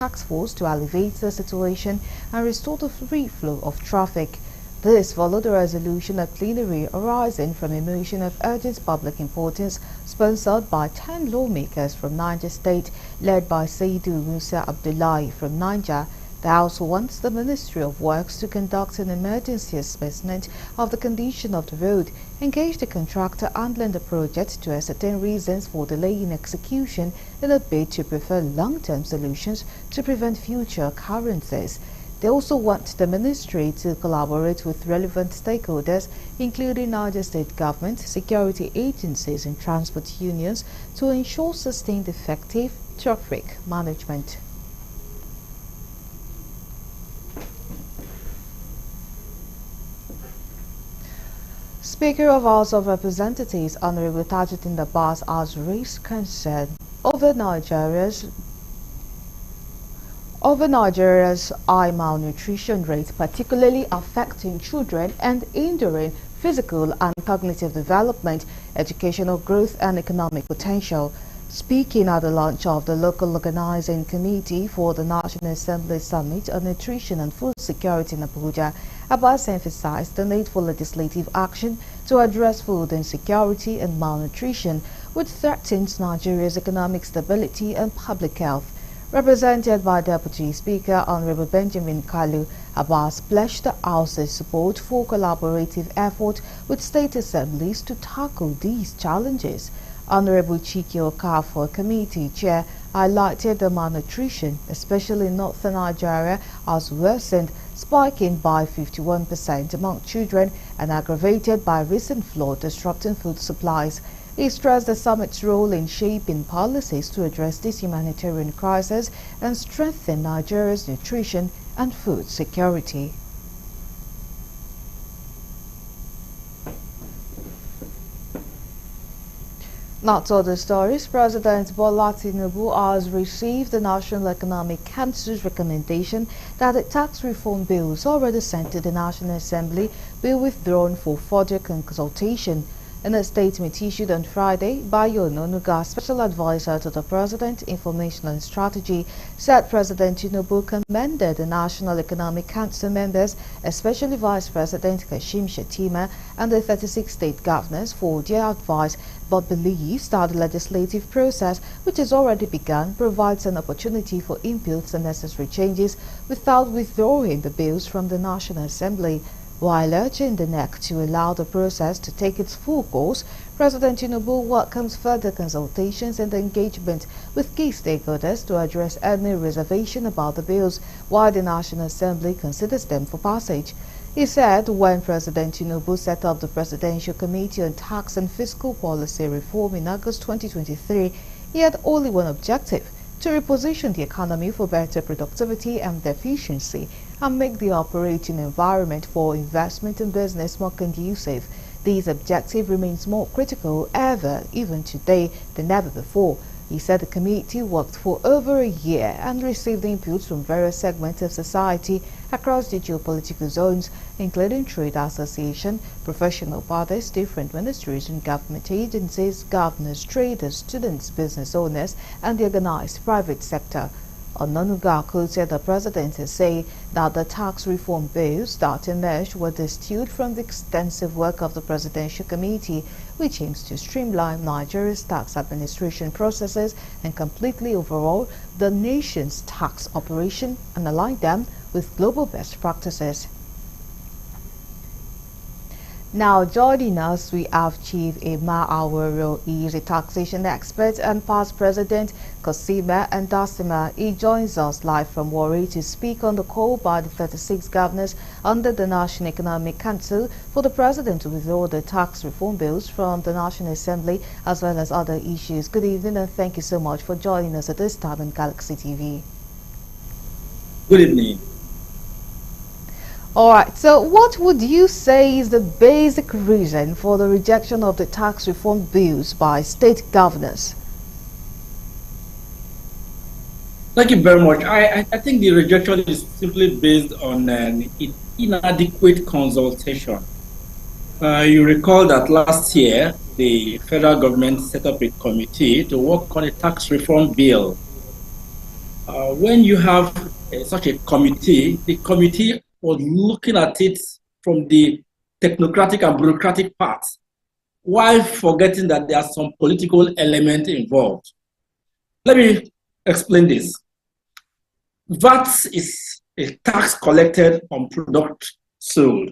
task force to alleviate the situation and restore the free flow of traffic. This followed a resolution at plenary arising from a motion of urgent public importance sponsored by 10 lawmakers from Niger State, led by Saidu Musa Abdullahi from Niger. The House wants the Ministry of Works to conduct an emergency assessment of the condition of the road, engage the contractor handling the project to ascertain reasons for delay in execution in a bid to prefer long-term solutions to prevent future occurrences. They also want the ministry to collaborate with relevant stakeholders, including Niger State government, security agencies and transport unions, to ensure sustained effective traffic management. Speaker of House of Representatives Honorable Tajuddin Abbas has raised concern over Nigeria's high malnutrition rate, particularly affecting children and hindering physical and cognitive development, educational growth and economic potential. Speaking at the launch of the local organizing committee for the National Assembly Summit on Nutrition and Food Security in Abuja, Abbas emphasized the need for legislative action to address food insecurity and malnutrition, which threatens Nigeria's economic stability and public health. Represented by Deputy Speaker Honorable Benjamin Kalu, Abbas pledged the House's support for collaborative effort with state assemblies to tackle these challenges. Honorable Chike Okafor, committee chair, highlighted the malnutrition, especially in northern Nigeria, has worsened, spiking by 51% among children and aggravated by recent flood disrupting food supplies. He stressed the summit's role in shaping policies to address this humanitarian crisis and strengthen Nigeria's nutrition and food security. Not to other stories, President Bola Tinubu has received the National Economic Council's recommendation that the tax reform bills already sent to the National Assembly be withdrawn for further consultation. In a statement issued on Friday, Bayo Ononuga, Special Advisor to the President, Information and Strategy, said President Tinubu commended the National Economic Council members, especially Vice President Kashim Shettima and the 36 state governors for their advice, but believes that the legislative process, which has already begun, provides an opportunity for inputs and necessary changes without withdrawing the bills from the National Assembly. While urging the NEC to allow the process to take its full course, President Tinubu welcomes further consultations and engagement with key stakeholders to address any reservation about the bills while the National Assembly considers them for passage. He said when President Tinubu set up the Presidential Committee on Tax and Fiscal Policy Reform in August 2023, he had only one objective: to reposition the economy for better productivity and efficiency and make the operating environment for investment and business more conducive. This objective remains more critical ever, even today, than ever before. He said the committee worked for over a year and received inputs from various segments of society across the geopolitical zones, including trade association, professional bodies, different ministries and government agencies, governors, traders, students, business owners, and the organized private sector. Ononuga quoted the president as saying that the tax reform bills that emerged were distilled from the extensive work of the Presidential Committee, which aims to streamline Nigeria's tax administration processes and completely overhaul the nation's tax operation and align them with global best practices. Now joining us, we have Chief Emma Awero. He is a taxation expert and past President Kosima and Dasima. He joins us live from Warri to speak on the call by the 36 governors under the National Economic Council for the President to withdraw the tax reform bills from the National Assembly as well as other issues. Good evening and thank you so much for joining us at this time on Galaxy TV. Good evening. All right, so what would you say is the basic reason for the rejection of the tax reform bills by state governors? Thank you very much. I think the rejection is simply based on an inadequate consultation. You recall that last year, the federal government set up a committee to work on a tax reform bill. when you have such a committee, the committee was looking at it from the technocratic and bureaucratic part, while forgetting that there are some political elements involved. Let me explain this. VAT is a tax collected on product sold.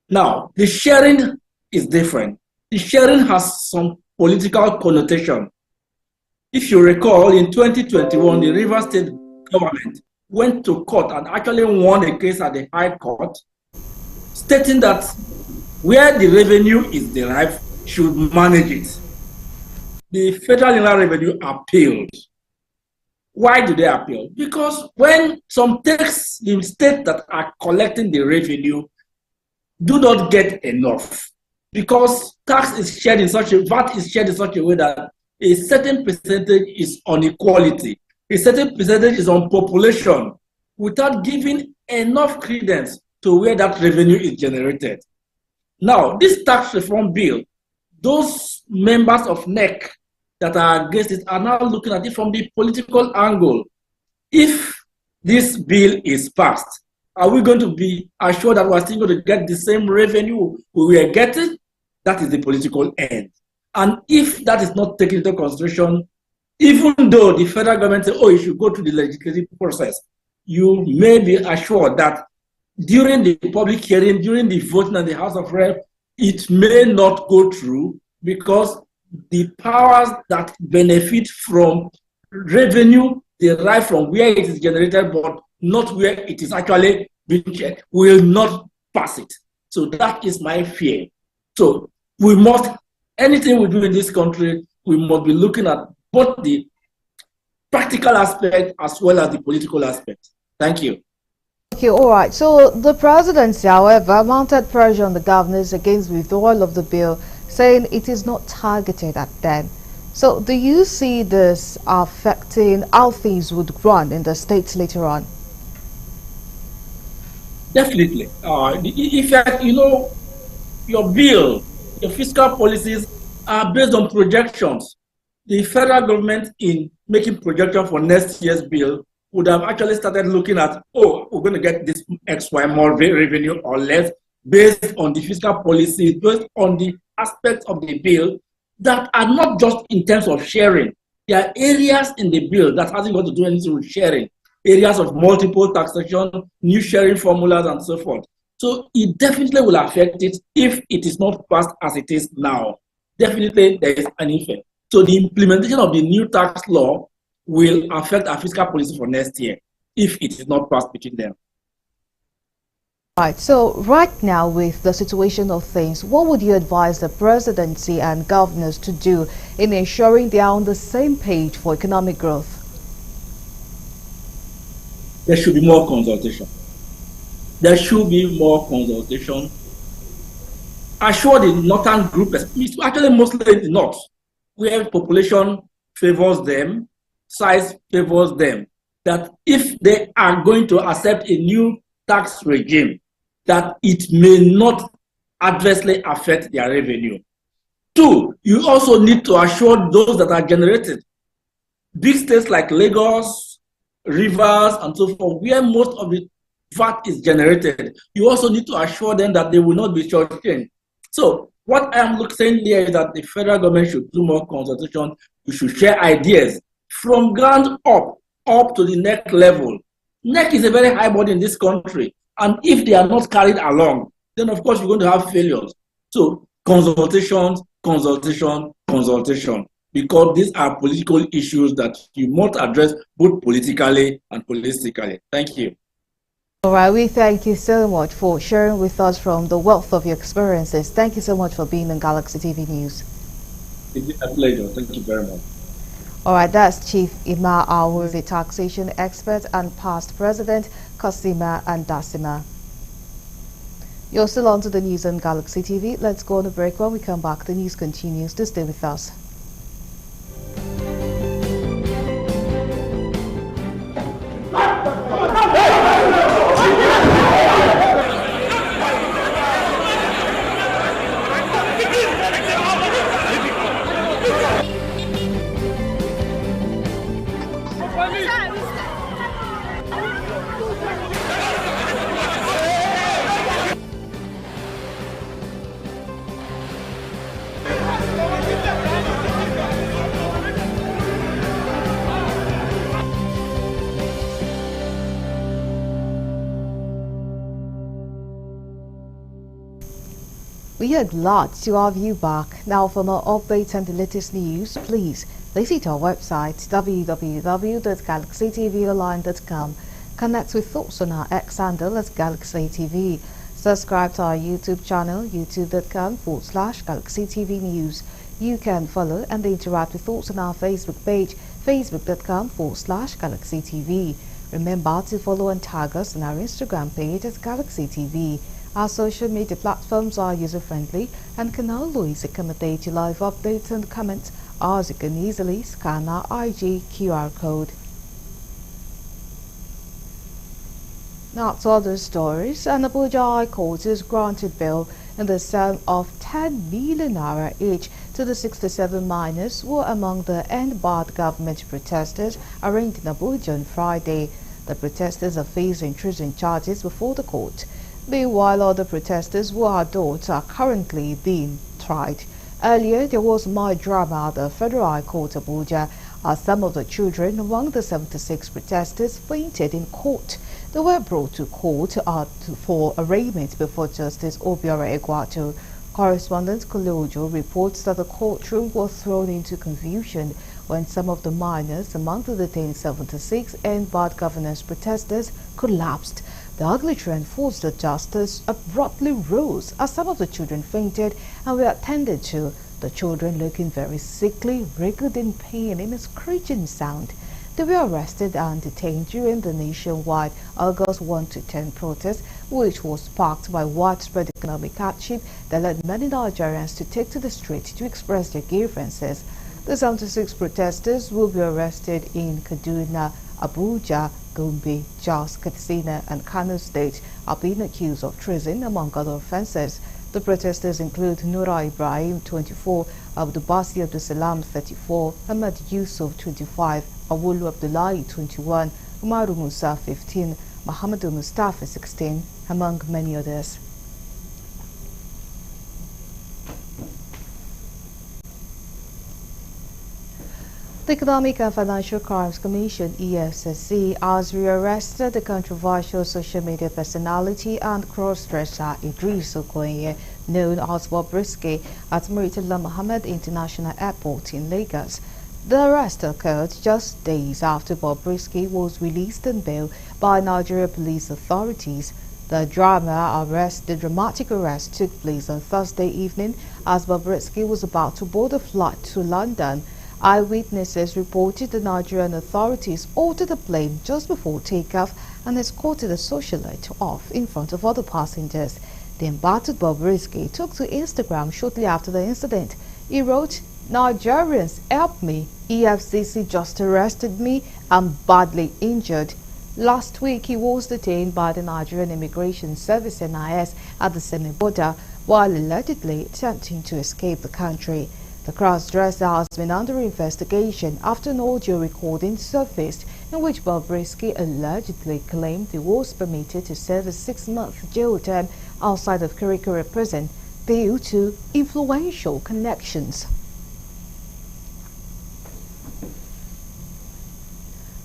Now, the sharing is different. The sharing has some political connotation. If you recall, in 2021, the Rivers State government went to court and actually won a case at the High Court, stating that where the revenue is derived should manage it. The Federal Inland Revenue appealed. Why do they appeal? Because when some tax in states that are collecting the revenue do not get enough, because tax is shared in such a VAT is shared in such a way that a certain percentage is on equality, a certain percentage is on population, without giving enough credence to where that revenue is generated. Now, this tax reform bill, those members of NEC that are against it are now looking at it from the political angle. If this bill is passed, are we going to be assured that we're still going to get the same revenue we were getting? That is the political end. And if that is not taken into consideration, even though the federal government says, oh, you should go through the legislative process, you may be assured that during the public hearing, during the voting in the House of Reps, it may not go through, because the powers that benefit from revenue derived from where it is generated, but not where it is actually being checked, will not pass it. So that is my fear. So we must, anything we do in this country, we must be looking at both the practical aspect as well as the political aspect. Thank you. Okay, all right. So the presidency, however, mounted pressure on the governors against withdrawal of the bill, saying it is not targeted at them. So do you see this affecting how things would run in the states later on? Definitely. In fact, you know, your bill, your fiscal policies are based on projections. The federal government, in making projections for next year's bill, would have actually started looking at, oh, we're going to get this X, Y more revenue or less, based on the fiscal policies, based on the aspects of the bill that are not just in terms of sharing. There are areas in the bill that hasn't got to do anything with sharing, areas of multiple taxation, new sharing formulas, and so forth. So it definitely will affect it if it is not passed as it is now. Definitely there is an effect. So the implementation of the new tax law will affect our fiscal policy for next year if it is not passed between them. Right, so right now with the situation of things, what would you advise the presidency and governors to do in ensuring they are on the same page for economic growth? There should be more consultation. There should be more consultation. Assure the northern group, actually mostly in the north, where population favors them, size favors them, that if they are going to accept a new tax regime, that it may not adversely affect their revenue. Two, you also need to assure those that are generated. Big states like Lagos, Rivers, and so forth, where most of the VAT is generated, you also need to assure them that they will not be shortchanged. So what I am saying here is that the federal government should do more consultation. We should share ideas from ground up to the NEC level. NEC is a very high body in this country. And if they are not carried along, then of course you're going to have failures. So consultations, consultation, consultation, because these are political issues that you must address both politically and holistically. Thank you. All right, we thank you so much for sharing with us from the wealth of your experiences. Thank you so much for being on Galaxy TV News. It's a pleasure. Thank you very much. All right, that's Chief Ima Awu, the taxation expert, and past president, Kosima and Dasima. You're still on to the news on Galaxy TV. Let's go on a break. When we come back, the news continues. To stay with us. We are glad to have you back. Now for more updates and the latest news, please visit our website www.galaxytvonline.com. Connect with thoughts on our X handle as Galaxy TV. Subscribe to our YouTube channel, youtube.com/Galaxy TV News. You can follow and interact with thoughts on our Facebook page, facebook.com/Galaxy TV. Remember to follow and tag us on our Instagram page as Galaxy TV. Our social media platforms are user-friendly and can always accommodate your live updates and comments, as you can easily scan our IG QR code. Now to other stories, an Abuja High Court has granted bail in the sum of 10 million naira each to the 67 miners who were among the End Bad government protesters arraigned in Abuja on Friday. The protesters are facing treason charges before the court. Meanwhile, other protesters who are adults are currently being tried. Earlier, there was more drama at the Federal High Court Abuja as some of the children among the 76 protesters fainted in court. They were brought to court for arraignment before Justice Obiora Egwatu. Correspondent Kolojo reports that the courtroom was thrown into confusion when some of the minors among the detained 76 End Bad governance protesters collapsed. The ugly trend forced the justice abruptly rose as some of the children fainted and were attended to, the children looking very sickly, wriggled in pain in a screeching sound. They were arrested and detained during the nationwide August 1 to 10 protest, which was sparked by widespread economic hardship that led many Nigerians to take to the street to express their grievances. The 76 protesters will be arrested in Kaduna, Abuja, Gombe, Jos, Katsina and Kano State are being accused of treason, among other offences. The protesters include Nura Ibrahim, 24, Abdubasi Abdusalam, 34, Ahmad Yusuf, 25, Awolu Abdullahi, 21, Umaru Musa, 15, Muhammadu Mustafa, 16, among many others. The Economic and Financial Crimes Commission (EFCC) has rearrested the controversial social media personality and cross-dresser Idris Okoye, known as Bobrisky, at Murtala Mohammed International Airport in Lagos. The arrest occurred just days after Bobrisky was released on bail by Nigeria police authorities. The dramatic arrest took place on Thursday evening as Bobrisky was about to board a flight to London. Eyewitnesses reported the Nigerian authorities ordered the plane just before takeoff and escorted the socialite off in front of other passengers. The embattled Bobrisky took to Instagram shortly after the incident. He wrote, "Nigerians, help me. EFCC just arrested me. I'm badly injured." Last week, he was detained by the Nigerian Immigration Service (NIS) at the Semi border while allegedly attempting to escape the country. The cross-dresser has been under investigation after an audio recording surfaced in which Bobrisky allegedly claimed he was permitted to serve a 6-month jail term outside of Kirikiri prison due to influential connections.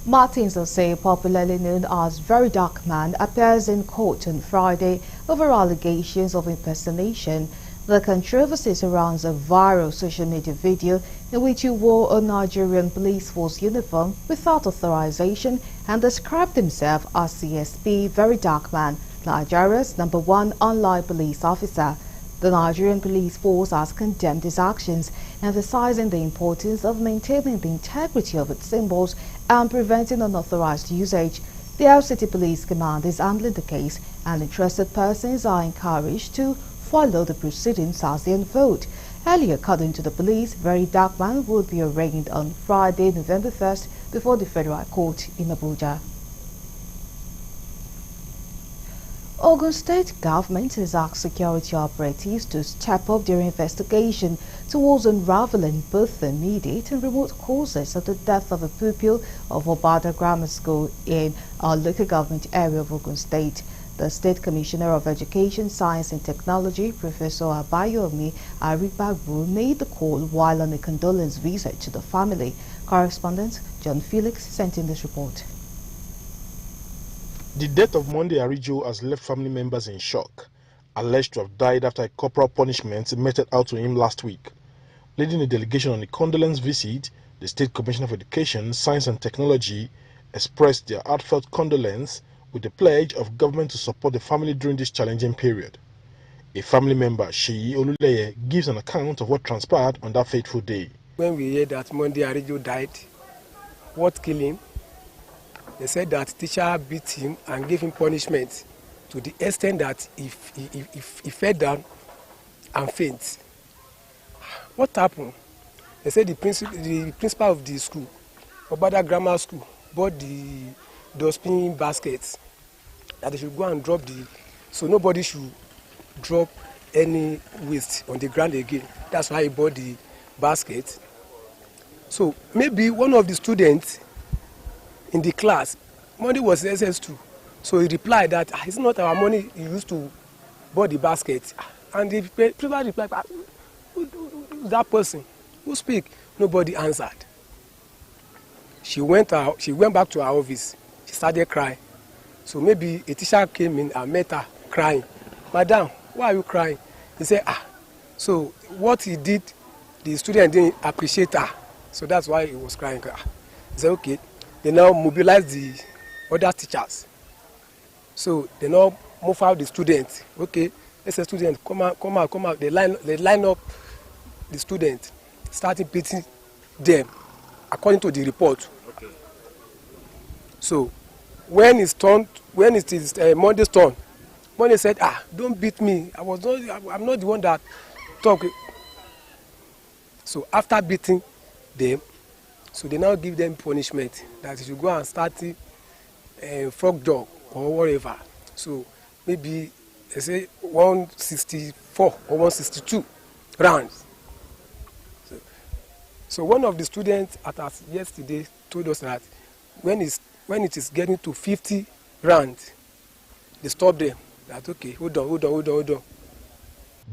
Martins Osei, popularly known as Very Dark Man, appears in court on Friday over allegations of impersonation. The controversy surrounds a viral social media video in which he wore a Nigerian police force uniform without authorization and described himself as CSP Very Dark Man, Nigeria's #1 online police officer. The Nigerian police force has condemned his actions, emphasizing the importance of maintaining the integrity of its symbols and preventing unauthorized usage. The FCT Police Command is handling the case, and interested persons are encouraged to follow the proceedings as they unfold. Earlier, according to the police, Very Dark Man will be arraigned on Friday, November 1st, before the Federal Court in Abuja. Ogun State government has asked security operatives to step up their investigation towards unraveling both the immediate and remote causes of the death of a pupil of Obada Grammar School in our local government area of Ogun State. The State Commissioner of Education, Science and Technology, Professor Abayomi Aribagbu, made the call while on a condolence visit to the family. Correspondent John Felix sent in this report. The death of Monday Arijo has left family members in shock alleged to have died after a corporal punishment meted out to him last week. Leading a delegation on a condolence visit, the State Commissioner for Education, Science and Technology expressed their heartfelt condolence with the pledge of government to support the family during this challenging period. A family member, Sheyi Oluleye, gives an account of what transpired on that fateful day. When we heard that Monday Arijo died, what killed him? They said that teacher beat him and gave him punishment to the extent that he fell down and fainted. What happened? They said the principal of the school, Obada Grammar School, bought the dustbin baskets that they should go and drop so nobody should drop any waste on the ground again. That's why he bought the basket. So maybe one of the students in the class, money was SS2. So he replied that it's not our money he used to buy the basket. And the principal replied, who's that person? Who speak? Nobody answered. She went back to her office. She started crying. So maybe a teacher came in and met her crying. Madam, why are you crying? He said, so what he did, the student didn't appreciate her. So that's why he was crying. He said, okay. They now mobilize the other teachers. So they now move out the students. Okay, let's say students come out. They line up the students, starting beating them according to the report. Okay. So when it is Monday's turn, Monday said, don't beat me. I'm not the one that talk. So after beating them, so they now give them punishment that you should go and start a frog dog or whatever. So maybe they say 164 or 162 rounds. So one of the students at us yesterday told us that when it is getting to 50 rounds, they stop them. That okay, hold on.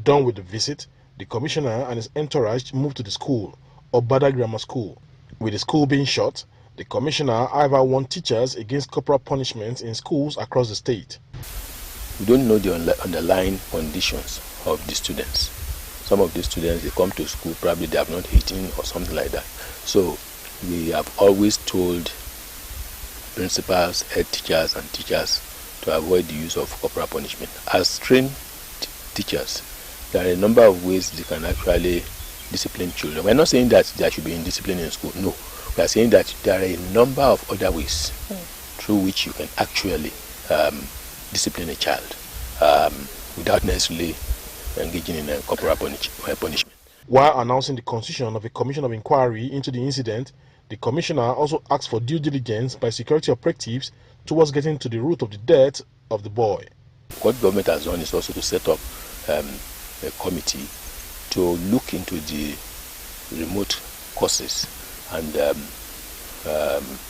Done with the visit, the commissioner and his entourage moved to the school, Obada Grammar School. With the school being shut, the commissioner, however, warned teachers against corporal punishments in schools across the state. We don't know the underlying conditions of the students. Some of the students, they come to school, probably they have not eaten or something like that. So we have always told principals, head teachers and teachers to avoid the use of corporal punishment. As trained teachers, there are a number of ways they can actually discipline children. We're not saying that there should be indiscipline in school. No. We are saying that there are a number of other ways through which you can actually discipline a child without necessarily engaging in a corporal punishment. While announcing the constitution of a commission of inquiry into the incident, the commissioner also asked for due diligence by security operatives towards getting to the root of the death of the boy. What government has done is also to set up a committee to look into the remote causes and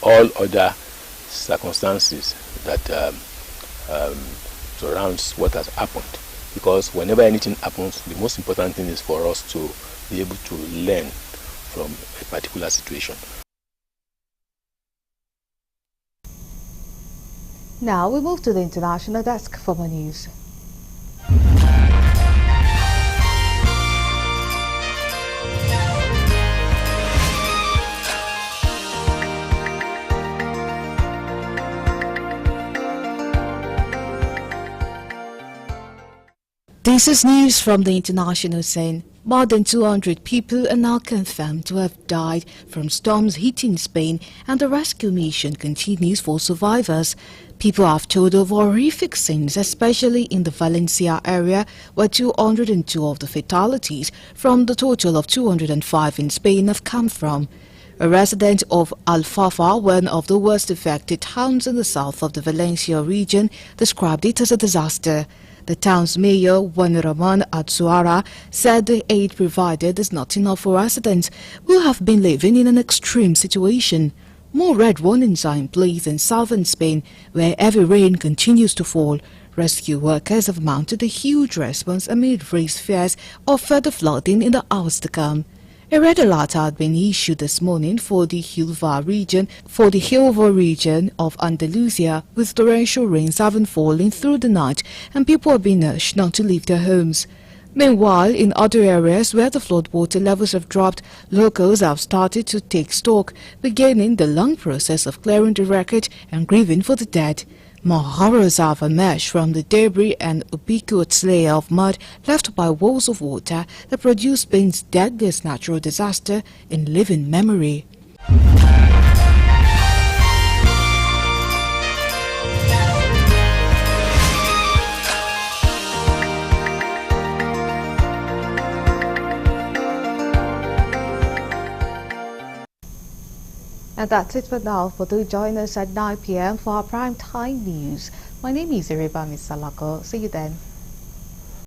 all other circumstances that surrounds what has happened. Because whenever anything happens, the most important thing is for us to be able to learn from a particular situation. Now we move to the international desk for more news. This is news from the international scene. More than 200 people are now confirmed to have died from storms hitting Spain, and the rescue mission continues for survivors. People have told of horrific scenes, especially in the Valencia area, where 202 of the fatalities from the total of 205 in Spain have come from. A resident of Alfafa, one of the worst affected towns in the south of the Valencia region, described it as a disaster. The town's mayor, Juan Ramon Atsuara, said the aid provided is not enough for residents who have been living in an extreme situation. More red warnings are in place in southern Spain, where heavy rain continues to fall. Rescue workers have mounted a huge response amid raised fears of further flooding in the hours to come. A red alert had been issued this morning for the Huelva region of Andalusia, with torrential rains having fallen through the night and people are being urged not to leave their homes. Meanwhile, in other areas where the floodwater levels have dropped, locals have started to take stock, beginning the long process of clearing the wreckage and grieving for the dead. More horrors have emerged from the debris and ubiquitous layer of mud left by walls of water that produced Spain's deadliest natural disaster in living memory. And that's it for now. Do join us at 9 p.m. for our prime time news. My name is Iribami Salako. See you then.